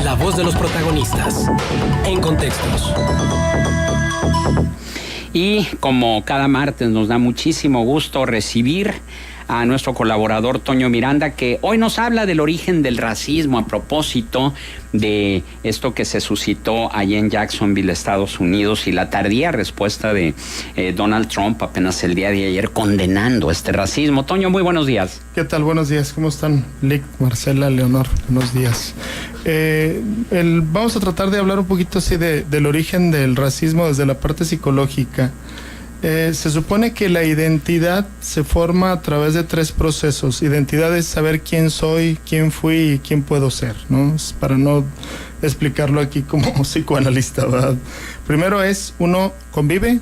La voz de los protagonistas. En Contextos. Y como cada martes nos da muchísimo gusto recibir a nuestro colaborador Toño Miranda, que hoy nos habla del origen del racismo a propósito de esto que se suscitó allá en Jacksonville, Estados Unidos, y la tardía respuesta de Donald Trump apenas el día de ayer condenando este racismo. Toño, muy buenos días. ¿Qué tal? Buenos días. ¿Cómo están? Lick, Marcela, Leonor, buenos días. Vamos a tratar de hablar un poquito así del origen del racismo desde la parte psicológica. Se supone que la identidad se forma a través de 3 procesos. Identidad es saber quién soy, quién fui y quién puedo ser, ¿no? Es para no explicarlo aquí como psicoanalista, ¿verdad? Primero es, uno convive,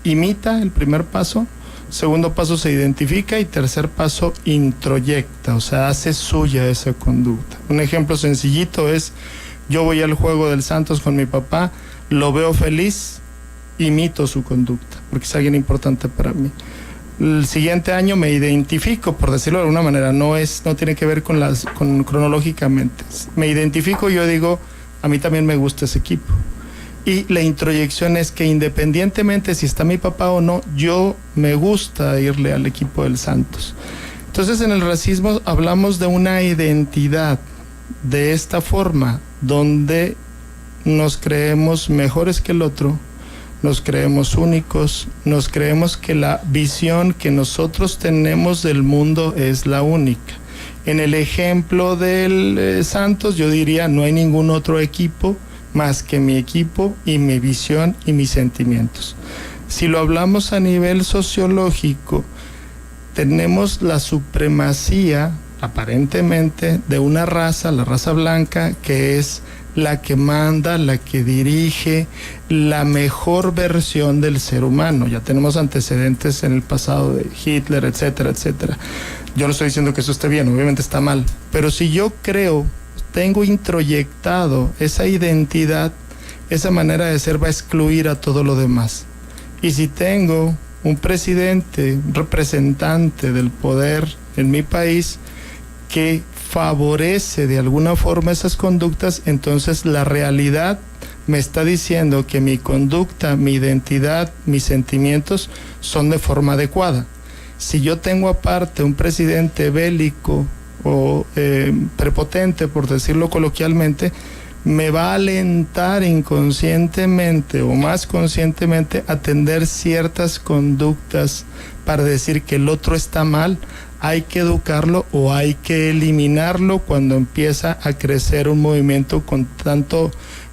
imita, el primer paso. Segundo paso, se identifica. Y tercer paso, introyecta, o sea, hace suya esa conducta. Un ejemplo sencillito es, yo voy al juego del Santos con mi papá, lo veo feliz, imito su conducta, porque es alguien importante para mí. El siguiente año me identifico, por decirlo de alguna manera, no tiene que ver con cronológicamente. Me identifico, yo digo, a mí también me gusta ese equipo. Y la introyección es que independientemente si está mi papá o no, yo me gusta irle al equipo del Santos. Entonces, en el racismo hablamos de una identidad de esta forma, donde nos creemos mejores que el otro, nos creemos únicos, nos creemos que la visión que nosotros tenemos del mundo es la única. En el ejemplo del Santos, yo diría, no hay ningún otro equipo más que mi equipo y mi visión y mis sentimientos. Si lo hablamos a nivel sociológico, tenemos la supremacía, aparentemente, de una raza, la raza blanca, que es la que manda, la que dirige, la mejor versión del ser humano. Ya tenemos antecedentes en el pasado de Hitler, etcétera, etcétera. Yo no estoy diciendo que eso esté bien, obviamente está mal, pero si yo tengo introyectado esa identidad, esa manera de ser va a excluir a todo lo demás. Y si tengo un presidente, un representante del poder en mi país que favorece de alguna forma esas conductas, entonces la realidad me está diciendo que mi conducta, mi identidad, mis sentimientos son de forma adecuada. Si yo tengo aparte un presidente bélico o prepotente, por decirlo coloquialmente, me va a alentar inconscientemente o más conscientemente a atender ciertas conductas para decir que el otro está mal. Hay que educarlo o hay que eliminarlo cuando empieza a crecer un movimiento con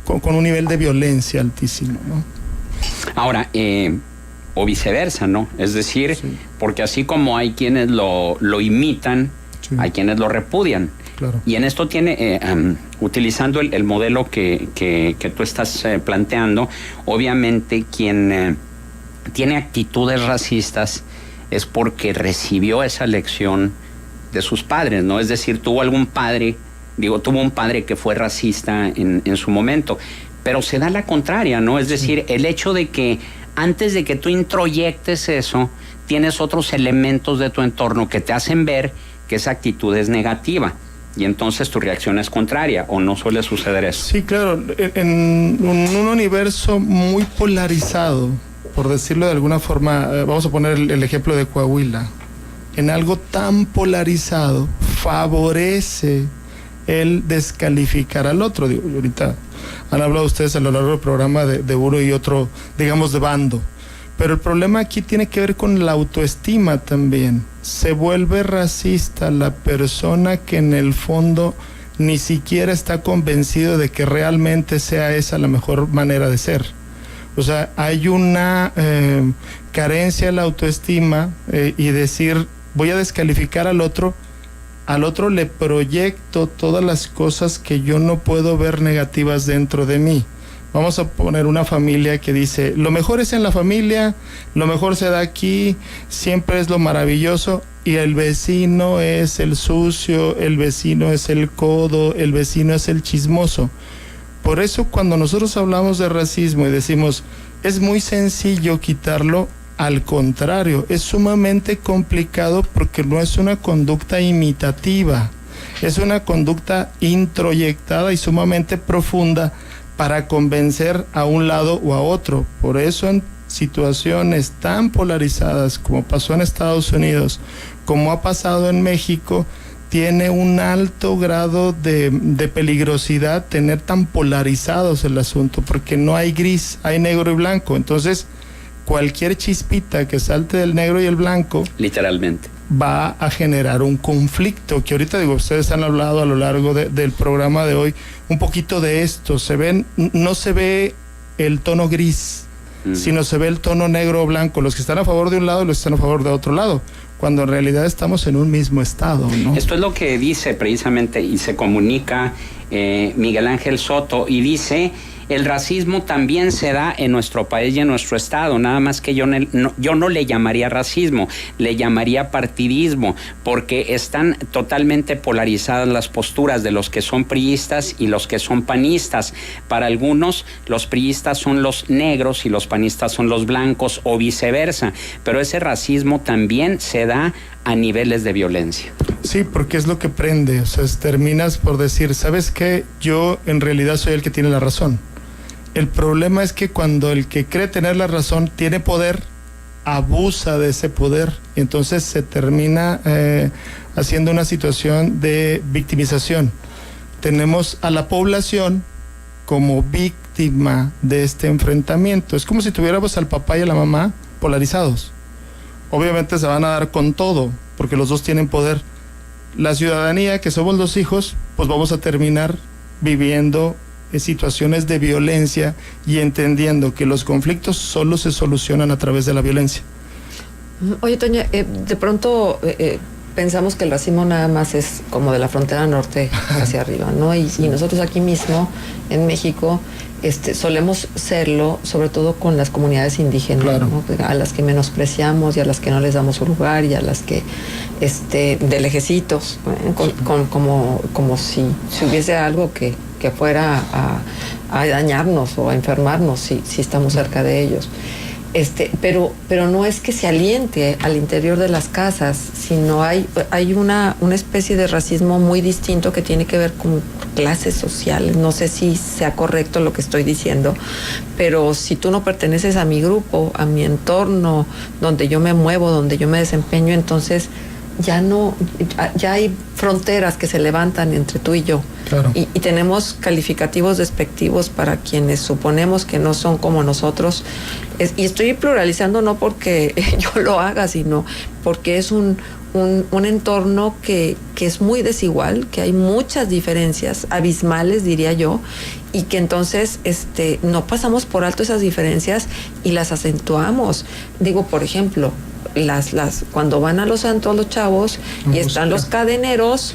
un nivel de violencia altísimo, ¿no? Ahora, o viceversa, ¿no? Es decir, sí, porque así como hay quienes lo imitan, sí, hay quienes lo repudian. Claro. Y en esto utilizando el modelo que tú estás planteando, obviamente quien tiene actitudes racistas es porque recibió esa lección de sus padres, ¿no? Es decir, tuvo un padre que fue racista en su momento, pero se da la contraria, ¿no? Es decir, el hecho de que antes de que tú introyectes eso, tienes otros elementos de tu entorno que te hacen ver que esa actitud es negativa. Y entonces tu reacción es contraria, ¿o no suele suceder eso? Sí, claro. En un universo muy polarizado, por decirlo de alguna forma, vamos a poner el ejemplo de Coahuila. En algo tan polarizado, favorece el descalificar al otro. Digo, ahorita han hablado ustedes a lo largo del programa de uno y otro, digamos, de bando. Pero el problema aquí tiene que ver con la autoestima también. Se vuelve racista la persona que en el fondo ni siquiera está convencido de que realmente sea esa la mejor manera de ser. O sea, hay una carencia en la autoestima y decir, voy a descalificar al otro le proyecto todas las cosas que yo no puedo ver negativas dentro de mí. Vamos a poner una familia que dice, lo mejor es en la familia, lo mejor se da aquí, siempre es lo maravilloso, y el vecino es el sucio, el vecino es el codo, el vecino es el chismoso. Por eso cuando nosotros hablamos de racismo y decimos, es muy sencillo quitarlo, al contrario, es sumamente complicado porque no es una conducta imitativa. Es una conducta introyectada y sumamente profunda para convencer a un lado o a otro. Por eso en situaciones tan polarizadas como pasó en Estados Unidos, como ha pasado en México, tiene un alto grado de peligrosidad tener tan polarizados el asunto, porque no hay gris, hay negro y blanco. Entonces, cualquier chispita que salte del negro y el blanco, literalmente, va a generar un conflicto, que ahorita digo, ustedes han hablado a lo largo del programa de hoy un poquito de esto. No se ve el tono gris, sino se ve el tono negro o blanco, los que están a favor de un lado y los que están a favor de otro lado, cuando en realidad estamos en un mismo estado, ¿no? Esto es lo que dice precisamente y se comunica Miguel Ángel Soto, y dice: el racismo también se da en nuestro país y en nuestro estado, nada más que yo no le llamaría racismo, le llamaría partidismo, porque están totalmente polarizadas las posturas de los que son priistas y los que son panistas. Para algunos, los priistas son los negros y los panistas son los blancos, o viceversa, pero ese racismo también se da a niveles de violencia. Sí, porque es lo que prende, o sea, terminas por decir, ¿sabes qué? Yo en realidad soy el que tiene la razón. El problema es que cuando el que cree tener la razón tiene poder, abusa de ese poder, y entonces se termina haciendo una situación de victimización. Tenemos a la población como víctima de este enfrentamiento. Es como si tuviéramos al papá y a la mamá polarizados. Obviamente se van a dar con todo, porque los dos tienen poder. La ciudadanía, que somos los hijos, pues vamos a terminar viviendo situaciones de violencia y entendiendo que los conflictos solo se solucionan a través de la violencia. Oye, Toña, de pronto pensamos que el racismo nada más es como de la frontera norte hacia arriba, ¿no? Y nosotros aquí mismo, en México, solemos serlo, sobre todo con las comunidades indígenas, claro, ¿no? A las que menospreciamos y a las que no les damos su lugar, y a las que de lejecitos, como si hubiese algo que fuera a dañarnos o a enfermarnos si estamos cerca de ellos. Pero no es que se aliente al interior de las casas, sino hay una especie de racismo muy distinto que tiene que ver con clases sociales. No sé si sea correcto lo que estoy diciendo, pero si tú no perteneces a mi grupo, a mi entorno, donde yo me muevo, donde yo me desempeño, entonces ya hay fronteras que se levantan entre tú y yo. Claro. Y tenemos calificativos despectivos para quienes suponemos que no son como nosotros. Y estoy pluralizando no porque yo lo haga, sino porque es un entorno que es muy desigual, que hay muchas diferencias abismales, diría yo, y que entonces no pasamos por alto esas diferencias y las acentuamos. Digo, por ejemplo, cuando van a los santos los chavos y están los cadeneros,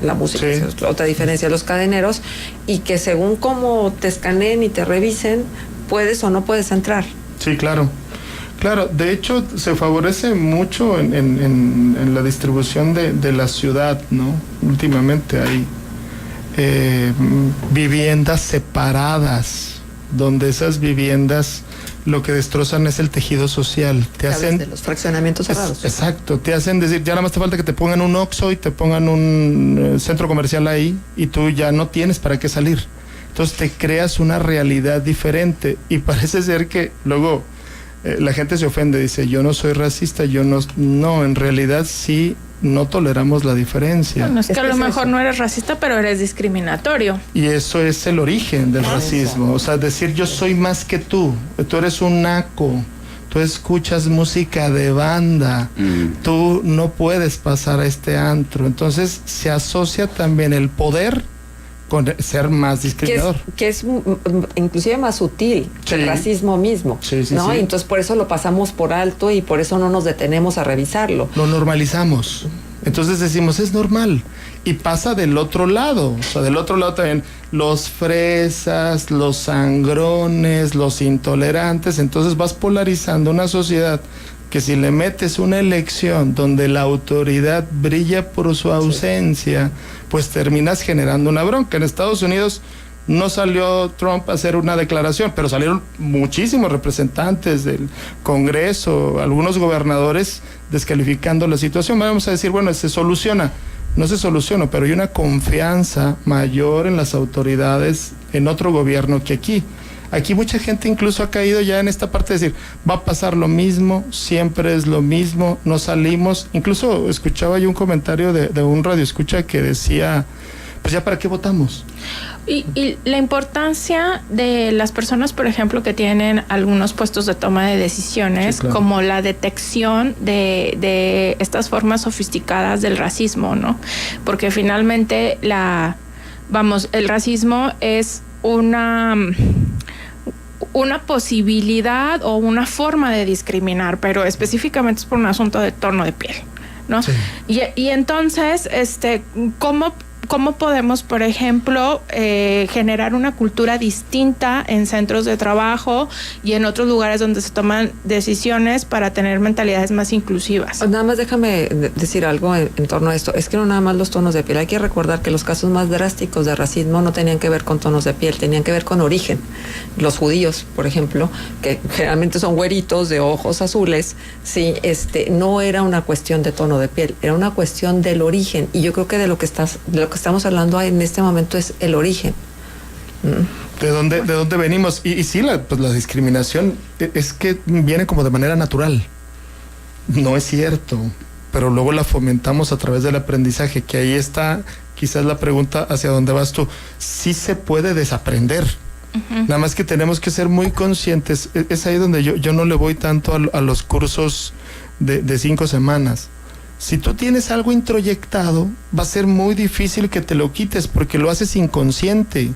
la música, sí, es otra diferencia, los cadeneros, y que según cómo te escaneen y te revisen, puedes o no puedes entrar. Sí, claro. Claro, de hecho se favorece mucho en la distribución de la ciudad, ¿no? Últimamente hay viviendas separadas, donde esas viviendas lo que destrozan es el tejido social. Te hacen de los fraccionamientos cerrados. Exacto, te hacen decir, ya nada más te falta que te pongan un Oxxo y te pongan un centro comercial ahí, y tú ya no tienes para qué salir. Entonces te creas una realidad diferente, y parece ser que luego la gente se ofende, dice, yo no soy racista, no, en realidad sí, no toleramos la diferencia. Bueno, es que a lo mejor no eres racista, pero eres discriminatorio. Y eso es el origen del racismo. O sea, decir yo soy más que tú eres un naco, tú escuchas música de banda, tú no puedes pasar a este antro. Entonces se asocia también el poder con ser más discriminador. Que es inclusive más sutil que el racismo mismo, ¿no? Sí. Y entonces por eso lo pasamos por alto y por eso no nos detenemos a revisarlo. Lo normalizamos. Entonces decimos, es normal. Y pasa del otro lado. O sea, del otro lado también los fresas, los sangrones, los intolerantes. Entonces vas polarizando una sociedad que si le metes una elección donde la autoridad brilla por su ausencia, pues terminas generando una bronca. En Estados Unidos no salió Trump a hacer una declaración, pero salieron muchísimos representantes del Congreso, algunos gobernadores descalificando la situación. Vamos a decir, bueno, se soluciona. no se soluciona, pero hay una confianza mayor en las autoridades en otro gobierno que aquí. Aquí mucha gente incluso ha caído ya en esta parte de decir, va a pasar lo mismo, siempre es lo mismo, no salimos. Incluso escuchaba yo un comentario de un radioescucha que decía, pues ya para qué votamos. Y la importancia de las personas, por ejemplo, que tienen algunos puestos de toma de decisiones, sí, claro, como la detección de estas formas sofisticadas del racismo, ¿no? Porque finalmente el racismo es una posibilidad o una forma de discriminar, pero específicamente es por un asunto de tono de piel, ¿no? Sí. Y entonces, ¿cómo podemos, por ejemplo, generar una cultura distinta en centros de trabajo y en otros lugares donde se toman decisiones para tener mentalidades más inclusivas? Nada más déjame decir algo en torno a esto. Es que no nada más los tonos de piel. Hay que recordar que los casos más drásticos de racismo no tenían que ver con tonos de piel, tenían que ver con origen. Los judíos, por ejemplo, que generalmente son güeritos de ojos azules, sí, no era una cuestión de tono de piel, era una cuestión del origen. Y yo creo que de lo que estamos hablando en este momento es el origen. ¿De dónde venimos? Y sí, la discriminación es que viene como de manera natural. No es cierto, pero luego la fomentamos a través del aprendizaje, que ahí está quizás la pregunta hacia dónde vas tú. Sí se puede desaprender. Uh-huh. Nada más que tenemos que ser muy conscientes. Es ahí donde yo no le voy tanto a los cursos de 5 semanas. Si tú tienes algo introyectado, va a ser muy difícil que te lo quites porque lo haces inconsciente.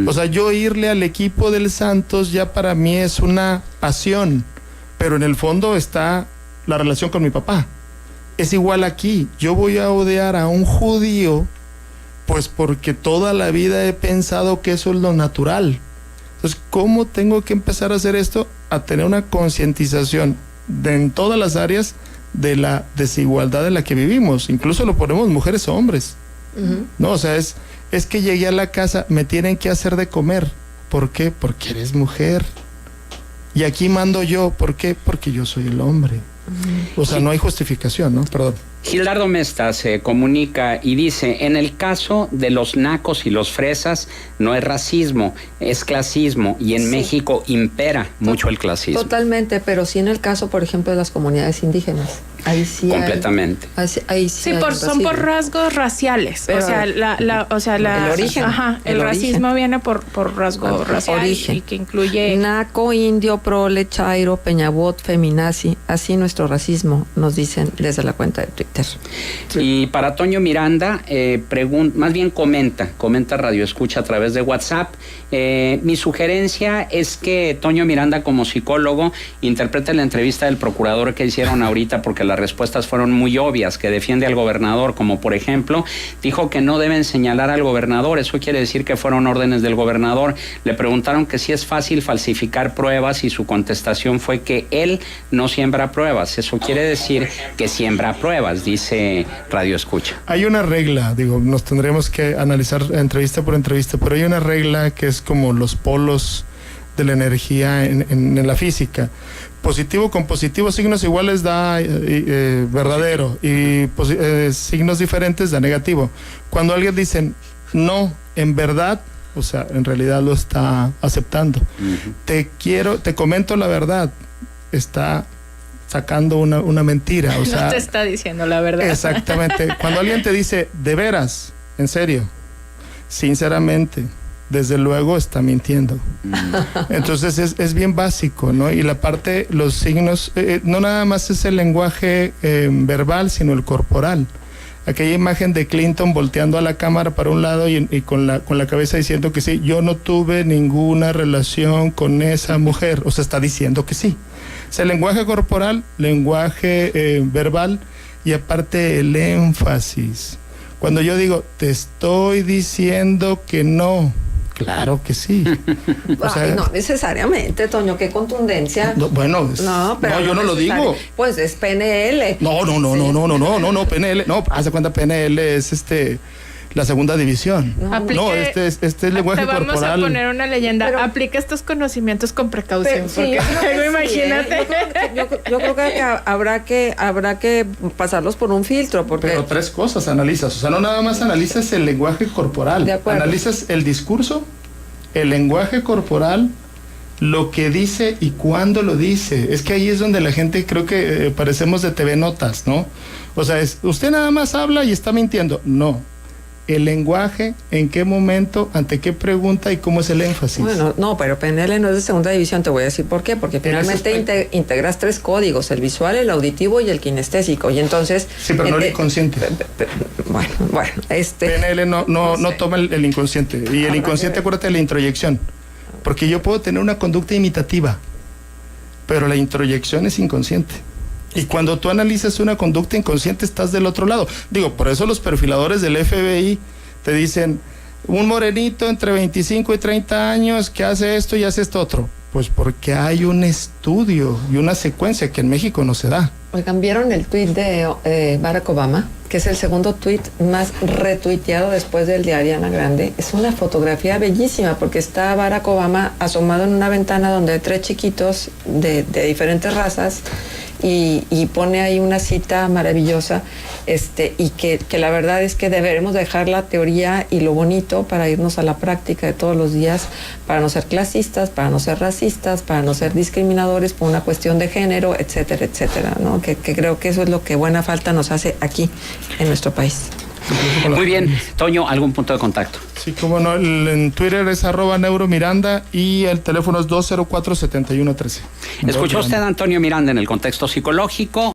O sea, yo irle al equipo del Santos ya para mí es una pasión, pero en el fondo está la relación con mi papá. Es igual aquí, yo voy a odiar a un judío pues porque toda la vida he pensado que eso es lo natural. Entonces, ¿cómo tengo que empezar a hacer esto? A tener una concientización en todas las áreas de la desigualdad en la que vivimos, incluso lo ponemos mujeres o hombres. Uh-huh. No, o sea, es que llegué a la casa, me tienen que hacer de comer. ¿Por qué? Porque eres mujer. Y aquí mando yo, ¿por qué? Porque yo soy el hombre. Uh-huh. O sea, no hay justificación, ¿no? Perdón. Gildardo Mesta se comunica y dice, en el caso de los nacos y los fresas, no es racismo, es clasismo, y en México impera mucho el clasismo. Totalmente, pero sí en el caso, por ejemplo, de las comunidades indígenas. Ahí sí completamente. Ahí sí son por rasgos raciales. Pero el origen. Ajá, el racismo viene por rasgo racial origen. Y que incluye naco, indio, prole, chairo, peñabot, feminazi. Así nuestro racismo nos dicen desde la cuenta de Twitter. Sí. Y para Toño Miranda, más bien comenta Radio Escucha a través de WhatsApp. Mi sugerencia es que Toño Miranda, como psicólogo, interprete la entrevista del procurador que hicieron ahorita, porque las respuestas fueron muy obvias, que defiende al gobernador, como por ejemplo, dijo que no deben señalar al gobernador. Eso quiere decir que fueron órdenes del gobernador. Le preguntaron que si es fácil falsificar pruebas y su contestación fue que él no siembra pruebas. Eso quiere decir que siembra pruebas, dice Radio Escucha. Hay una regla, nos tendremos que analizar entrevista por entrevista, pero hay una regla que es como los polos de la energía en la física. Positivo con positivo, signos iguales da verdadero, y signos diferentes da negativo. Cuando alguien dice no, en verdad, o sea, en realidad lo está aceptando. Uh-huh. Te comento la verdad, está sacando una mentira. O sea, no te está diciendo la verdad. Exactamente. Cuando alguien te dice, de veras, en serio, sinceramente, desde luego está mintiendo. Entonces es bien básico, ¿no? Y la parte, los signos, no nada más es el lenguaje verbal, sino el corporal. Aquella imagen de Clinton volteando a la cámara para un lado y con la cabeza diciendo que sí, yo no tuve ninguna relación con esa mujer. O sea, está diciendo que sí. O sea, el lenguaje corporal, lenguaje verbal y aparte el énfasis. Cuando yo digo, te estoy diciendo que no. Claro que sí. O sea, no necesariamente, Toño, qué contundencia. No, bueno, yo no lo digo. Pues es PNL. No, PNL. No, haz de cuenta, PNL es la segunda división. Aplique- este es lenguaje te vamos corporal. a poner una leyenda. Pero- Aplica estos conocimientos con precaución. Pero, sí, porque yo creo que luego sí, imagínate. Yo creo que habrá que pasarlos por un filtro, porque Pero tres cosas analizas. O sea, no nada más analizas el lenguaje corporal. De acuerdo. Analizas el discurso, el lenguaje corporal, lo que dice y cuándo lo dice. Es que ahí es donde la gente creo que parecemos de TV Notas, ¿no? O sea, usted nada más habla y está mintiendo. No. El lenguaje, en qué momento, ante qué pregunta y cómo es el énfasis. bueno, no, pero PNL no es de segunda división, te voy a decir por qué, porque En ese finalmente aspecto. integras tres códigos, el visual, el auditivo y el kinestésico, y entonces... Sí, pero no el inconsciente. Bueno, PNL no sé. toma el inconsciente. Y el Habrá inconsciente, que ver. acuérdate de la introyección. Porque yo puedo tener una conducta imitativa, pero la introyección es inconsciente. Y cuando tú analizas una conducta inconsciente, estás del otro lado. Digo, por eso los perfiladores del FBI te dicen, un morenito entre 25 y 30 años que hace esto y hace esto otro. Pues porque hay un estudio y una secuencia que en México no se da. Oigan, ¿vieron el tuit de Barack Obama? Que es el segundo tuit más retuiteado después del de Ariana Grande. Es una fotografía bellísima porque está Barack Obama asomado en una ventana donde hay tres chiquitos de diferentes razas y pone ahí una cita maravillosa, y que la verdad es que deberemos dejar la teoría y lo bonito para irnos a la práctica de todos los días, para no ser clasistas, para no ser racistas, para no ser discriminadores por una cuestión de género, etcétera, etcétera, ¿no? Que creo que eso es lo que buena falta nos hace aquí en nuestro país. Muy bien, Toño, ¿algún punto de contacto? Sí, como no, en Twitter es @neuromiranda y el teléfono es 204-7113. Escuchó usted a Antonio Miranda en el contexto psicológico.